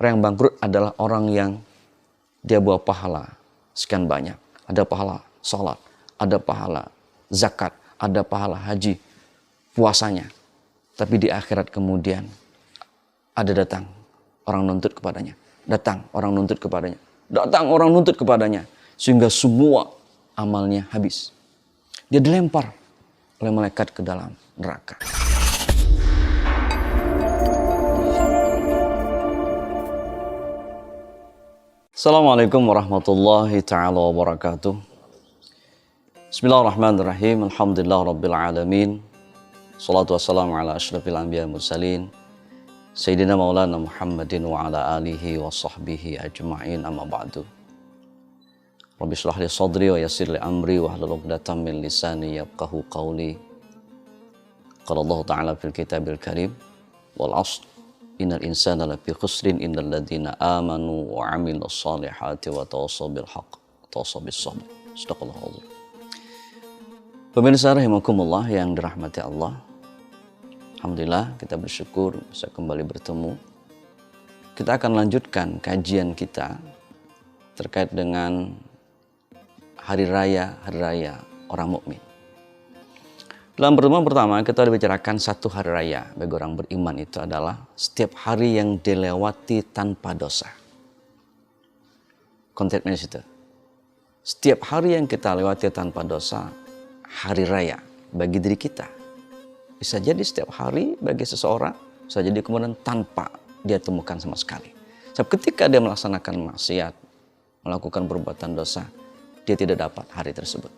Orang yang bangkrut adalah orang yang dia bawa pahala sekian banyak. Ada pahala sholat, ada pahala zakat, ada pahala haji, puasanya. Tapi di akhirat kemudian ada datang orang nuntut kepadanya. Datang orang nuntut kepadanya. Datang orang nuntut kepadanya. Sehingga semua amalnya habis. Dia dilempar oleh malaikat ke dalam neraka. Assalamualaikum warahmatullahi ta'ala wabarakatuh. Bismillahirrahmanirrahim. Alhamdulillah rabbil alamin. Salatu wassalamu ala asyrafil anbiya mursalin. Sayyidina maulana Muhammadin wa ala alihi wa sahbihi ajma'in, amma ba'du. Rabbi shrah li sadri wa yassir li amri wa hlul 'uqdatam min lisani yafqahu qawli. Qala Allah ta'ala fil kitabil karim wal 'ashr innal insana lafi khusrin innal ladzina amanu wa 'amilus shalihati wa tawassaw bil haqq wa tawassaw bis sabr. Shadaqallahu azim. Pemirsa rahimakumullah yang dirahmati Allah. Alhamdulillah kita bersyukur bisa kembali bertemu. Kita akan lanjutkan kajian kita terkait dengan hari raya orang mukmin. Dalam pertemuan pertama kita bicarakan satu hari raya bagi orang beriman itu adalah setiap hari yang dilewati tanpa dosa. Konteksnya situ. Setiap hari yang kita lewati tanpa dosa, hari raya bagi diri kita. Bisa jadi setiap hari bagi seseorang, bisa jadi kemudian tanpa dia temukan sama sekali. Sebab ketika dia melaksanakan maksiat, melakukan perbuatan dosa, dia tidak dapat hari tersebut.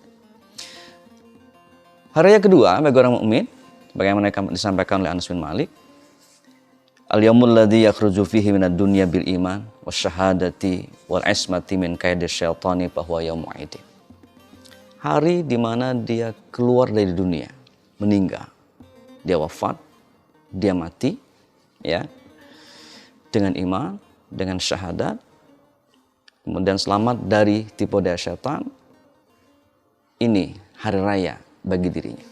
Hari raya kedua bagi orang mukmin, bagaimana disampaikan oleh Anas bin Malik, al-yaumul ladzi yakhruju fihi minad dunya bil iman wasyahadati wal ismati min kaidi syaitani fa huwa yaumul aid. Hari di mana dia keluar dari dunia, meninggal. Dia wafat, dia mati, ya, dengan iman, dengan syahadat, kemudian selamat dari tipu daya syaitan. Ini hari raya bagi dirinya.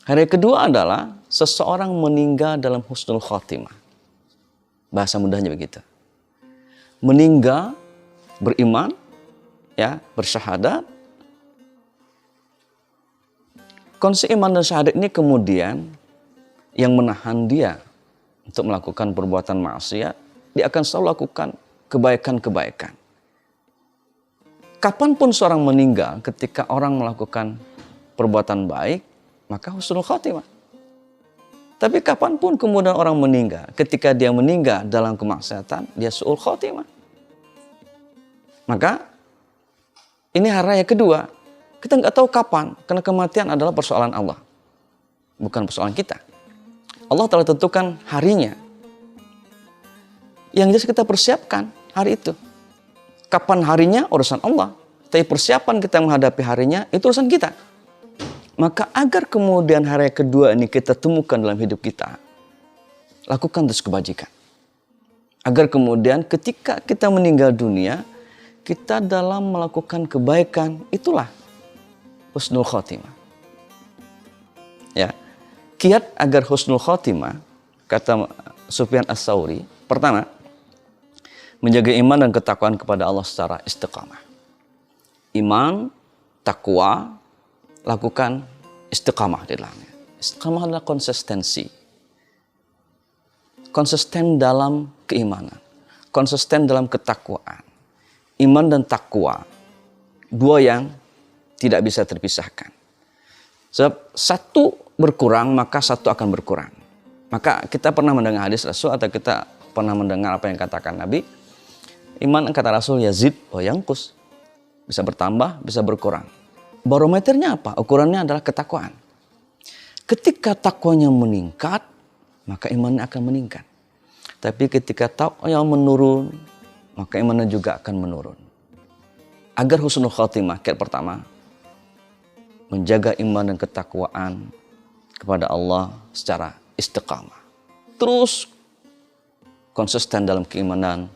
Hari kedua adalah seseorang meninggal dalam husnul khotimah. Bahasa mudahnya begitu. Meninggal beriman, ya, bersyahadat. Konsep iman dan syahadat ini kemudian yang menahan dia untuk melakukan perbuatan maksiat, dia akan selalu lakukan kebaikan-kebaikan. Kapanpun seorang meninggal ketika orang melakukan perbuatan baik, maka husnul khotimah. Tapi kapanpun kemudian orang meninggal, ketika dia meninggal dalam kemaksiatan, dia su'ul khotimah. Maka ini hari raya kedua. Kita nggak tahu kapan, karena kematian adalah persoalan Allah, bukan persoalan kita. Allah telah tentukan harinya. Yang jelas kita persiapkan hari itu. Kapan harinya urusan Allah, tapi persiapan kita menghadapi harinya itu urusan kita. Maka agar kemudian hari kedua ini kita temukan dalam hidup kita, lakukan terus kebajikan. Agar kemudian ketika kita meninggal dunia, kita dalam melakukan kebaikan, itulah husnul khotimah. Ya, kiat agar husnul khotimah, kata Sufyan Ats-Tsauri, pertama, menjaga iman dan ketakwaan kepada Allah secara istiqamah. Iman, takwa, lakukan istiqamah di dalamnya. Istiqamah adalah konsistensi. Konsisten dalam keimanan. Konsisten dalam ketakwaan. Iman dan takwa, dua yang tidak bisa terpisahkan. Sebab satu berkurang, maka satu akan berkurang. Maka kita pernah mendengar hadis Rasul atau kita pernah mendengar apa yang katakan Nabi, iman kata Rasul yazid wa yanqus. Bisa bertambah, bisa berkurang. Barometernya apa? Ukurannya adalah ketakwaan. Ketika takwanya meningkat, maka imannya akan meningkat. Tapi ketika takwanya menurun, maka imannya juga akan menurun. Agar husnul khotimah, kiat pertama, menjaga iman dan ketakwaan kepada Allah secara istiqamah. Terus konsisten dalam keimanan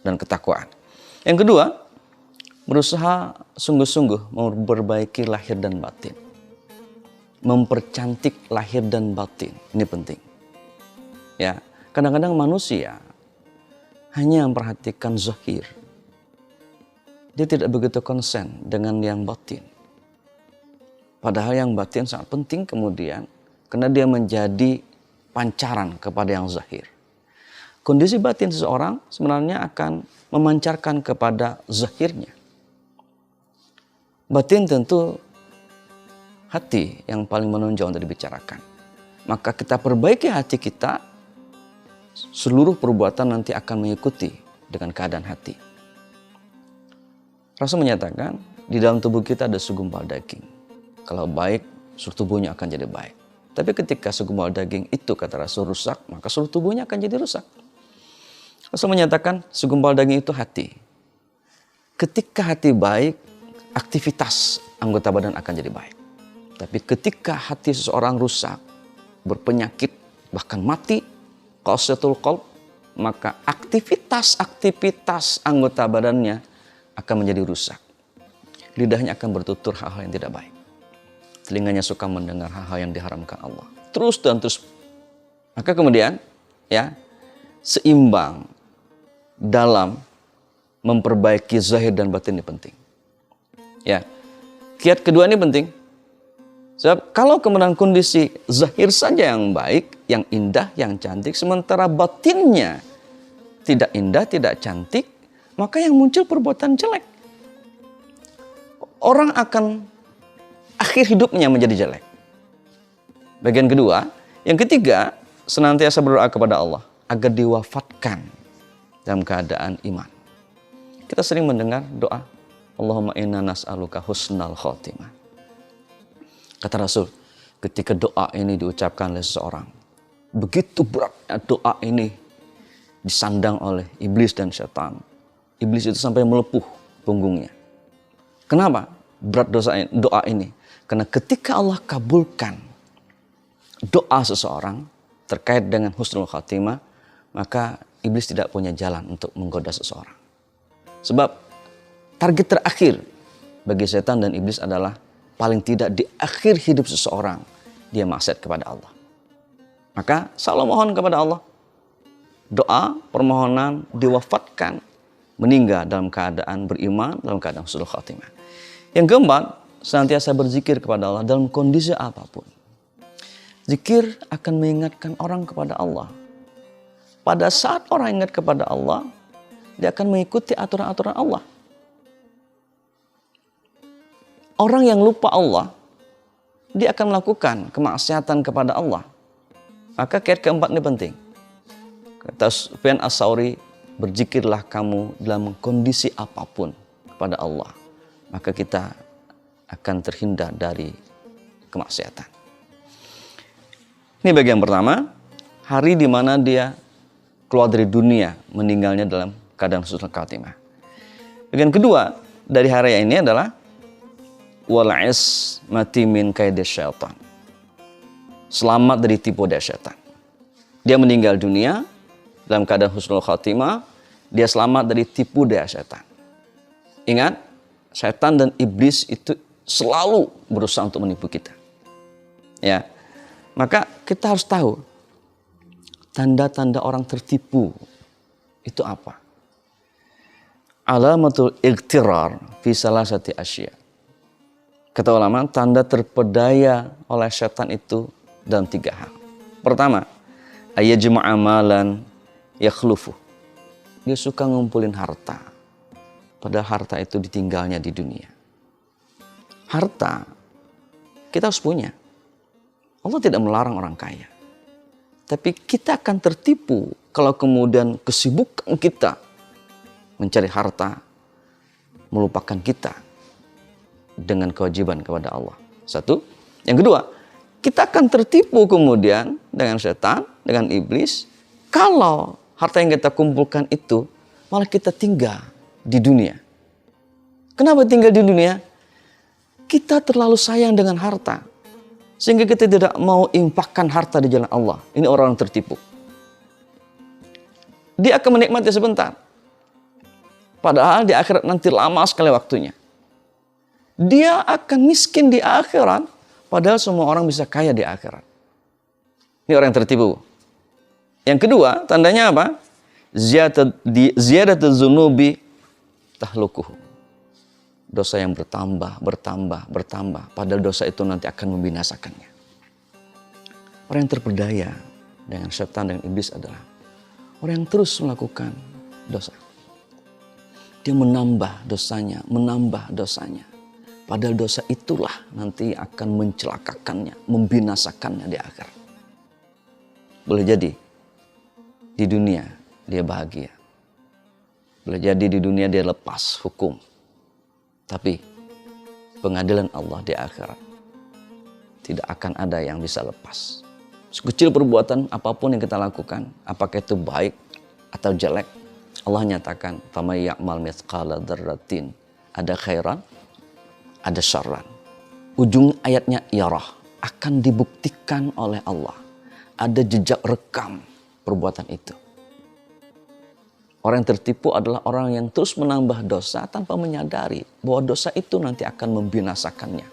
dan ketakwaan. Yang kedua, berusaha sungguh-sungguh memperbaiki lahir dan batin. Mempercantik lahir dan batin. Ini penting. Ya, kadang-kadang manusia hanya memperhatikan zahir. Dia tidak begitu konsen dengan yang batin. Padahal yang batin sangat penting kemudian, karena dia menjadi pancaran kepada yang zahir. Kondisi batin seseorang sebenarnya akan memancarkan kepada zahirnya. Batin tentu hati yang paling menonjol untuk dibicarakan. Maka kita perbaiki hati kita, seluruh perbuatan nanti akan mengikuti dengan keadaan hati. Rasul menyatakan, di dalam tubuh kita ada segumpal daging. Kalau baik, seluruh tubuhnya akan jadi baik. Tapi ketika segumpal daging itu, kata Rasul, rusak, maka seluruh tubuhnya akan jadi rusak. Rasul menyatakan, segumpal daging itu hati. Ketika hati baik, aktivitas anggota badan akan jadi baik. Tapi ketika hati seseorang rusak, berpenyakit, bahkan mati, qasyatul qalb, maka aktivitas anggota badannya akan menjadi rusak. Lidahnya akan bertutur hal-hal yang tidak baik. Telinganya suka mendengar hal-hal yang diharamkan Allah. Terus dan terus. Maka kemudian ya, seimbang dalam memperbaiki zahir dan batin ini penting. Ya. Kiat kedua ini penting. Sebab kalau kemudian kondisi zahir saja yang baik, yang indah, yang cantik, sementara batinnya tidak indah, tidak cantik, maka yang muncul perbuatan jelek. Orang akan akhir hidupnya menjadi jelek. Bagian kedua. Yang ketiga, senantiasa berdoa kepada Allah agar diwafatkan dalam keadaan iman. Kita sering mendengar doa, Allahumma inna nas'aluka husnal khotimah. Kata Rasul, ketika doa ini diucapkan oleh seseorang, begitu beratnya doa ini disandang oleh iblis dan setan. Iblis itu sampai melepuh punggungnya. Kenapa berat doa ini? Karena ketika Allah kabulkan doa seseorang terkait dengan husnul khatimah, maka iblis tidak punya jalan untuk menggoda seseorang. Sebab target terakhir bagi setan dan iblis adalah paling tidak di akhir hidup seseorang dia maksiat kepada Allah. Maka selalu mohon kepada Allah. Doa, permohonan diwafatkan, meninggal dalam keadaan beriman, dalam keadaan husnul khatimah. Yang keempat, senantiasa berzikir kepada Allah dalam kondisi apapun. Zikir akan mengingatkan orang kepada Allah. Pada saat orang ingat kepada Allah, dia akan mengikuti aturan-aturan Allah. Orang yang lupa Allah, dia akan melakukan kemaksiatan kepada Allah. Maka kiat keempat ini penting. Kata Sufyan Ats-Tsauri, berzikirlah kamu dalam kondisi apapun kepada Allah. Maka kita akan terhindar dari kemaksiatan. Ini bagian pertama, hari di mana dia keluar dari dunia, meninggalnya dalam keadaan husnul khatimah. Bagian kedua dari hari ini adalah wal'is mati min kaidis syaitan. Selamat dari tipu daya syaitan. Dia meninggal dunia dalam keadaan husnul khatimah, dia selamat dari tipu daya syaitan. Ingat, syaitan dan iblis itu selalu berusaha untuk menipu kita. Ya. Maka kita harus tahu tanda-tanda orang tertipu itu apa? Alamatul ightirar fi salasati asya. Kata ulama, tanda terpedaya oleh syaitan itu dalam 3 hal. Pertama, ayajma'a malan yakhlufu. Dia suka ngumpulin harta. Padahal harta itu ditinggalnya di dunia. Harta kita harus punya. Allah tidak melarang orang kaya. Tapi kita akan tertipu kalau kemudian kesibukan kita mencari harta melupakan kita dengan kewajiban kepada Allah. Satu. Yang kedua, kita akan tertipu kemudian dengan setan, dengan iblis, kalau harta yang kita kumpulkan itu malah kita tinggal di dunia. Kenapa tinggal di dunia? Kita terlalu sayang dengan harta. Sehingga kita tidak mau infakkan harta di jalan Allah. Ini orang yang tertipu. Dia akan menikmati sebentar. Padahal di akhirat nanti lama sekali waktunya. Dia akan miskin di akhirat. Padahal semua orang bisa kaya di akhirat. Ini orang yang tertipu. Yang kedua, tandanya apa? ziyadatul dzunubi tahlukuhu. Dosa yang bertambah, padahal dosa itu nanti akan membinasakannya. Orang yang terperdaya dengan setan dan iblis adalah orang yang terus melakukan dosa. Dia menambah dosanya. Padahal dosa itulah nanti akan mencelakakannya, membinasakannya di akhirat. Boleh jadi di dunia dia bahagia. Boleh jadi di dunia dia lepas hukum. Tapi pengadilan Allah di akhirat tidak akan ada yang bisa lepas. Sekecil perbuatan apapun yang kita lakukan, apakah itu baik atau jelek, Allah nyatakan, "Faman ya'mal mithqala dzarratin", ada khairan, ada syarran. Ujung ayatnya yarah, akan dibuktikan oleh Allah. Ada jejak rekam perbuatan itu. Orang yang tertipu adalah orang yang terus menambah dosa tanpa menyadari bahwa dosa itu nanti akan membinasakannya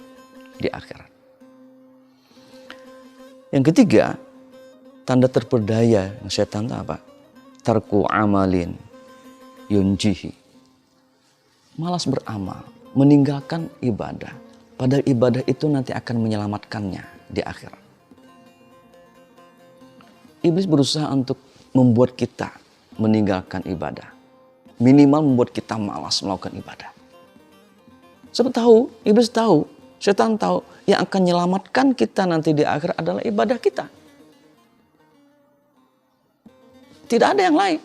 di akhirat. Yang ketiga, tanda terperdaya yang setan itu apa? Tarku amalin yunjihi. Malas beramal, meninggalkan ibadah. Padahal ibadah itu nanti akan menyelamatkannya di akhirat. Iblis berusaha untuk membuat kita meninggalkan ibadah. Minimal membuat kita malas melakukan ibadah. Sebab tahu, iblis tahu, setan tahu, yang akan menyelamatkan kita nanti di akhirat adalah ibadah kita. Tidak ada yang lain.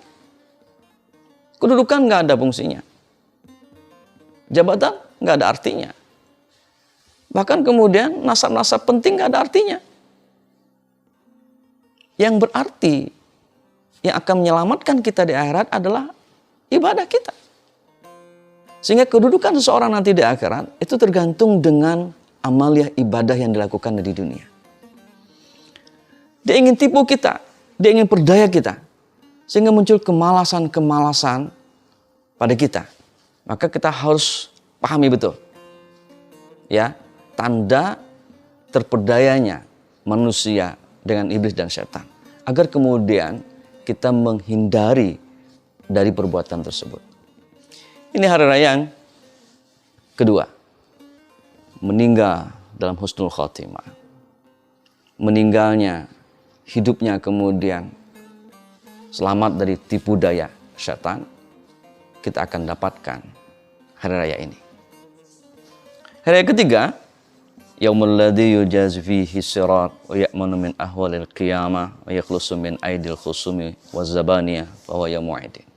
Kedudukan nggak ada fungsinya. Jabatan nggak ada artinya. Bahkan kemudian nasab-nasab penting nggak ada artinya. Yang berarti, yang akan menyelamatkan kita di akhirat adalah ibadah kita. Sehingga kedudukan seseorang nanti di akhirat itu tergantung dengan amaliah ibadah yang dilakukan di dunia. Dia ingin tipu kita, dia ingin perdaya kita. Sehingga muncul kemalasan-kemalasan pada kita. Maka kita harus pahami betul. Ya, tanda terperdayanya manusia dengan iblis dan setan. Agar kemudian kita menghindari dari perbuatan tersebut. Ini hari raya yang kedua. Meninggal dalam husnul khotimah. Meninggalnya, hidupnya kemudian selamat dari tipu daya setan. Kita akan dapatkan hari raya ini. Hari raya ketiga, yaumul ladzi yujazu fihi sirat wa ya'manu min ahwalil qiyamah wa yakhlusu min aidil khusumi wa zabaniyah wa huwa yaumu'idin.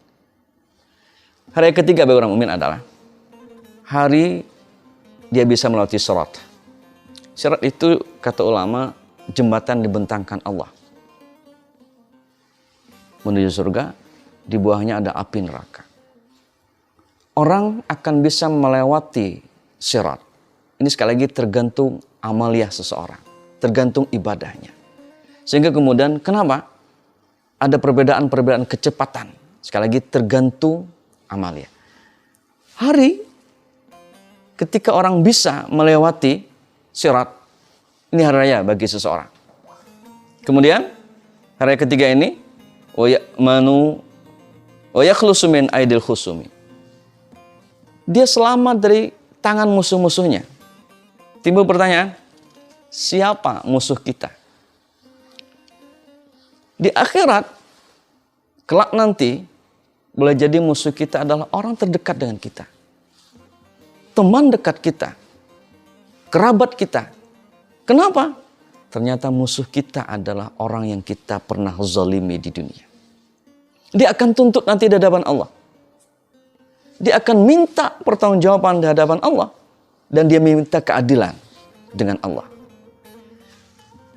Hari ketiga bagi orang mukmin adalah hari dia bisa melewati sirat. Sirat itu kata ulama jembatan dibentangkan Allah menuju surga, di bawahnya ada api neraka. Orang akan bisa melewati sirat. Ini sekali lagi tergantung amaliah seseorang, tergantung ibadahnya. Sehingga kemudian kenapa ada perbedaan-perbedaan kecepatan? Sekali lagi tergantung amaliah. Hari ketika orang bisa melewati sirat, ini hari raya bagi seseorang. Kemudian hari raya ketiga ini, wa ya'manu wa yakhlusu min aidil khusumi. Dia selamat dari tangan musuh-musuhnya. Timbul pertanyaan, siapa musuh kita? Di akhirat, kelak nanti, boleh jadi musuh kita adalah orang terdekat dengan kita. Teman dekat kita. Kerabat kita. Kenapa? Ternyata musuh kita adalah orang yang kita pernah zalimi di dunia. Dia akan tuntut nanti di hadapan Allah. Dia akan minta pertanggungjawaban di hadapan Allah. Dan dia minta keadilan dengan Allah.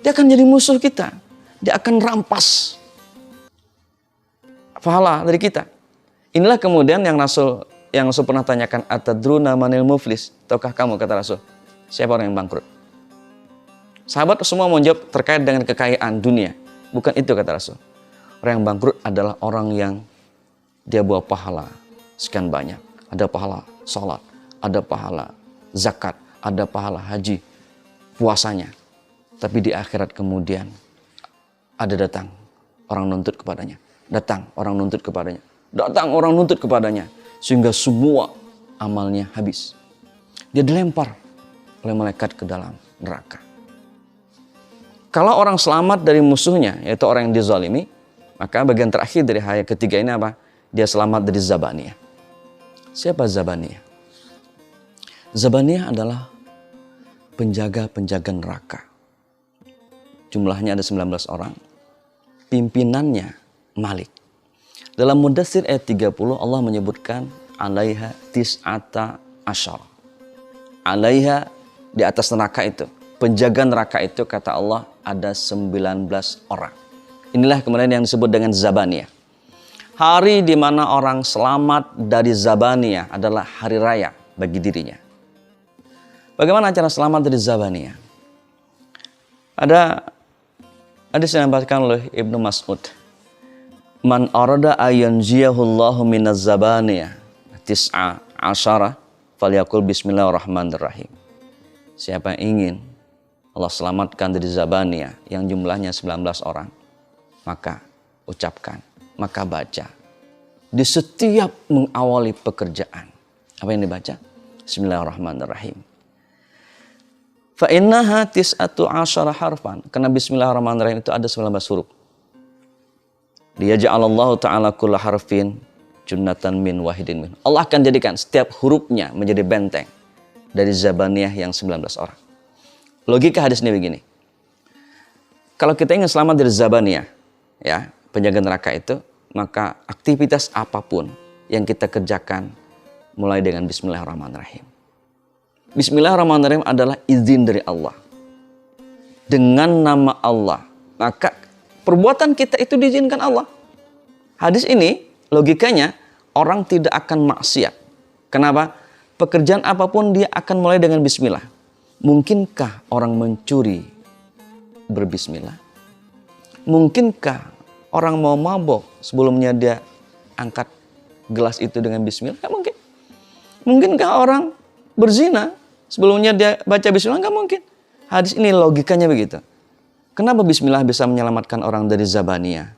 Dia akan jadi musuh kita. Dia akan rampas pahala dari kita. Inilah kemudian yang Rasul pernah tanyakan, atadruna manil muflis? Tahukah kamu, kata Rasul, siapa orang yang bangkrut? Sahabat semua menjawab terkait dengan kekayaan dunia. Bukan itu, kata Rasul. Orang yang bangkrut adalah orang yang dia bawa pahala sekian banyak. Ada pahala sholat, ada pahala zakat, ada pahala haji, puasanya. Tapi di akhirat kemudian ada datang orang nuntut kepadanya. datang orang nuntut kepadanya. Datang orang nuntut kepadanya. Sehingga semua amalnya habis. Dia dilempar oleh malaikat ke dalam neraka. Kalau orang selamat dari musuhnya, yaitu orang yang dizalimi, maka bagian terakhir dari ayat ketiga ini apa? Dia selamat dari Zabaniyah. Siapa Zabaniyah? Zabaniyah adalah penjaga-penjaga neraka. Jumlahnya ada 19 orang. Pimpinannya Malik. Dalam Mudaththir ayat 30 Allah menyebutkan alaiha tis'ata asyar. Alaiha, di atas neraka itu. Penjaga neraka itu kata Allah ada 19 orang. Inilah kemudian yang disebut dengan Zabaniyah. Hari di mana orang selamat dari Zabaniyah adalah hari raya bagi dirinya. Bagaimana cara selamat dari Zabaniyah? Ada hadis yang dibacakan oleh Ibnu Mas'ud. Man arada ayanjiyahullahu minaz zabaniyah tis'a asyara falyakul bismillahirrahmanirrahim. Siapa yang ingin Allah selamatkan dari Zabaniyah yang jumlahnya 19 orang, maka ucapkan, maka baca di setiap mengawali pekerjaan. Apa yang dibaca? Bismillahirrahmanirrahim. Fa innaha tis'atu asyara harfan. Karena bismillahirrahmanirrahim itu ada 19 huruf. Liyaj'alallahu ta'ala kulla harfin junnatan min wahidin min. Allah akan jadikan setiap hurufnya menjadi benteng dari Zabaniyah yang 19 orang. Logika hadis ini begini. Kalau kita ingin selamat dari Zabaniyah, ya, penjaga neraka itu, maka aktivitas apapun yang kita kerjakan mulai dengan bismillahirrahmanirrahim. Bismillahirrahmanirrahim adalah izin dari Allah. Dengan nama Allah, maka perbuatan kita itu diizinkan Allah. Hadis ini logikanya orang tidak akan maksiat. Kenapa? Pekerjaan apapun dia akan mulai dengan bismillah. Mungkinkah orang mencuri berbismillah? Mungkinkah orang mau mabok sebelumnya dia angkat gelas itu dengan bismillah? Nggak mungkin. Mungkinkah orang berzina sebelumnya dia baca bismillah? Nggak mungkin. Hadis ini logikanya begitu. Kenapa bismillah bisa menyelamatkan orang dari Zabaniyah?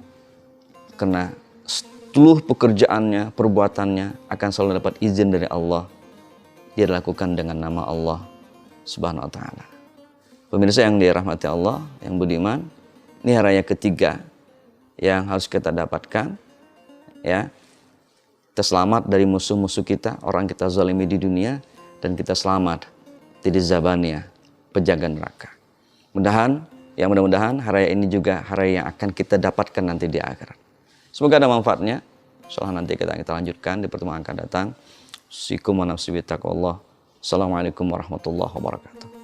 Karena seluruh pekerjaannya, perbuatannya akan selalu dapat izin dari Allah. Dia dilakukan dengan nama Allah Subhanahu wa ta'ala. Pemirsa yang dirahmati Allah, yang budiman, ini hari raya ketiga yang harus kita dapatkan, ya. Kita selamat dari musuh-musuh kita, orang kita zalimi di dunia, dan kita selamat dari Zabaniyah, penjaga neraka. Mudah-mudahan hari raya ini juga hari yang akan kita dapatkan nanti di akhirat. Semoga ada manfaatnya. Insyaallah nanti kita lanjutkan di pertemuan akan datang. Assalamualaikum warahmatullahi wabarakatuh.